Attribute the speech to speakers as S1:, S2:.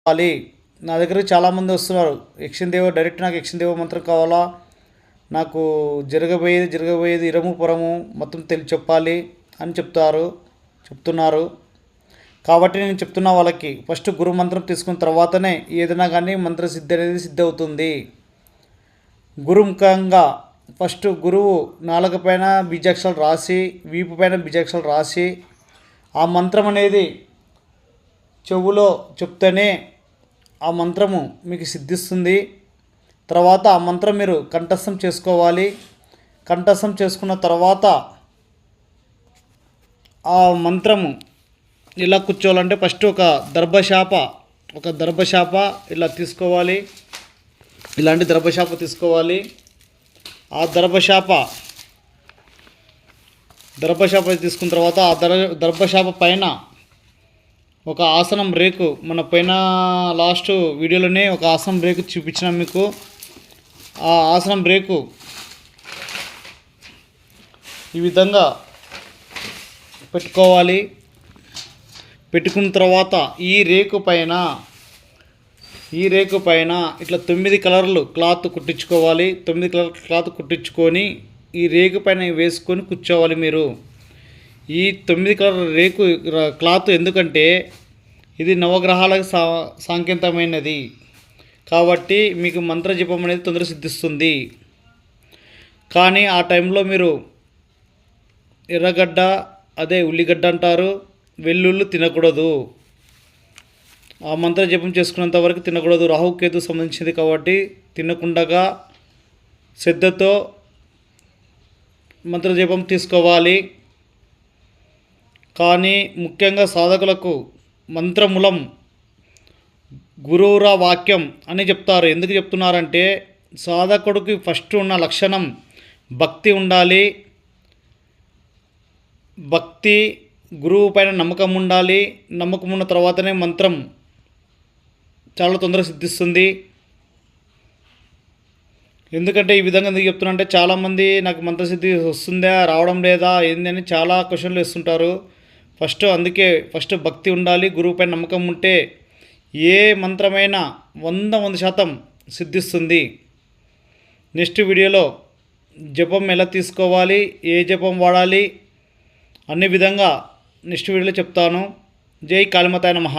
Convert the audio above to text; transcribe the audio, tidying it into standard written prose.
S1: కావాలి. నా దగ్గరికి చాలామంది వస్తున్నారు. యక్షిన్ దేవ డైరెక్ట్ నాకు యక్షిన్ దేవ మంత్రం కావాలా, నాకు జరగబోయేది ఇరము పురము మొత్తం చెప్పాలి అని చెప్తున్నారు. కాబట్టి నేను చెప్తున్నా వాళ్ళకి, ఫస్ట్ గురు మంత్రం తీసుకున్న తర్వాతనే ఏదైనా కానీ మంత్రసిద్ధి అనేది సిద్ధి అవుతుంది. గురుముఖంగా ఫస్ట్ గురువు నాలుక పైన బీజాక్షరాలు రాసి, వీపు పైన బీజాక్షరాలు రాసి, ఆ మంత్రం అనేది చెవులో చెప్తేనే ఆ మంత్రము మీకు సిద్ధిస్తుంది. తర్వాత ఆ మంత్రం మీరు కంఠస్థం చేసుకోవాలి. కంఠస్థం చేసుకున్న తర్వాత ఆ మంత్రము ఇలా కూర్చోవాలంటే ఫస్ట్ ఒక దర్భశాప ఇలా తీసుకోవాలి. ఇలాంటి దర్భశాప తీసుకోవాలి. ఆ దర్భశాప తీసుకున్న తర్వాత ఆ దర్భశాప పైన ఒక ఆసనం రేకు, మన పైన లాస్ట్ వీడియోలోనే ఒక ఆసనం రేకు చూపించినాం మీకు. ఆ ఆసనం రేకు ఈ విధంగా పెట్టుకోవాలి. పెట్టుకున్న తర్వాత ఈ రేకు పైన ఇట్లా 9 కలర్లు క్లాత్ కుట్టించుకోవాలి. 9 కలర్ క్లాత్ కుట్టించుకొని ఈ రేకు పైన వేసుకొని కూర్చోవాలి మీరు. ఈ 9 కలర్ రేకు క్లాత్ ఎందుకంటే ఇది నవగ్రహాలకు సాంకేతమైనది కాబట్టి మీకు మంత్ర జపం అనేది తొందరగా సిద్ధిస్తుంది. కానీ ఆ టైంలో మీరు ఎర్రగడ్డ, అదే ఉల్లిగడ్డ అంటారు, వెల్లుల్లి తినకూడదు. ఆ మంత్ర జపం చేసుకున్నంత వరకు తినకూడదు. రాహుకేతు సంబంధించింది కాబట్టి తినకుండగా శ్రద్ధతో మంత్ర జపం తీసుకోవాలి. కానీ ముఖ్యంగా సాధకులకు మంత్రమూలం గురువుర వాక్యం అని చెప్తారు. ఎందుకు చెప్తున్నారంటే సాధకుడికి ఫస్ట్ ఉన్న లక్షణం భక్తి ఉండాలి. భక్తి, గురువు పైన నమ్మకం ఉండాలి. నమ్మకం ఉన్న తర్వాతనే మంత్రం చాలా తొందరగా సిద్ధిస్తుంది. ఎందుకంటే ఈ విధంగా ఎందుకు చెప్తున్నా అంటే చాలామంది నాకు మంత్రసిద్ధి వస్తుందా, రావడం లేదా, ఏందని చాలా క్వశ్చన్లు వేస్తుంటారు. ఫస్ట్ భక్తి ఉండాలి. గురువు పైన నమ్మకం ఉంటే ఏ మంత్రమైనా 100% సిద్ధిస్తుంది. నెక్స్ట్ వీడియోలో జపం ఎలా తీసుకోవాలి, ఏ జపం వాడాలి అన్ని విధంగా నెక్స్ట్ వీడియోలో చెప్తాను. జై కాళీమాతాయ నమః.